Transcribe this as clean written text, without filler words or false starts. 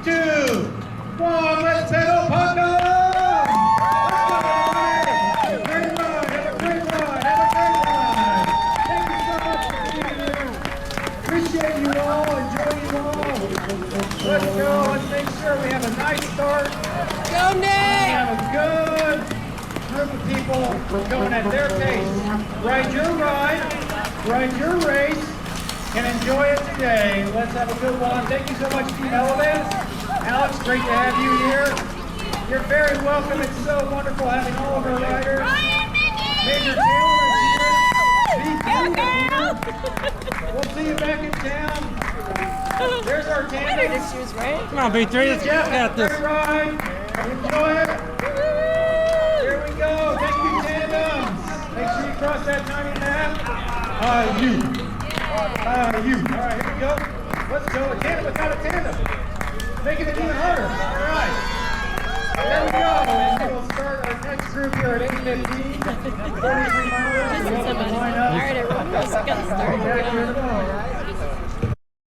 2, 1, let's pedal Putnam! Have a great ride, have a great ride, have a great ride. Thank you so much for being here. Appreciate you all, enjoy you all. Let's go, let's make sure we have a nice start. Go, Nick! We have a good group of people going at their pace. Ride your ride, ride your race, and enjoy it today. Let's have a good one. Thank you so much, Team Element. Alex, great to have you here. You're very welcome. It's so wonderful having all of our riders. Major Taylor is here. Steve is here. We'll see you back in town. There's our tandem. Come on, B3, let's Jeff, great ride. Enjoy it. Here we go. Thank you, tandems. Make sure you cross that tiny map. You. All right, here we go. Let's go. A tandem without a tandem. Making it even harder. All right. There we go. And we'll start our next group here at 8:15. 43 miles. All right, everyone, let's get started.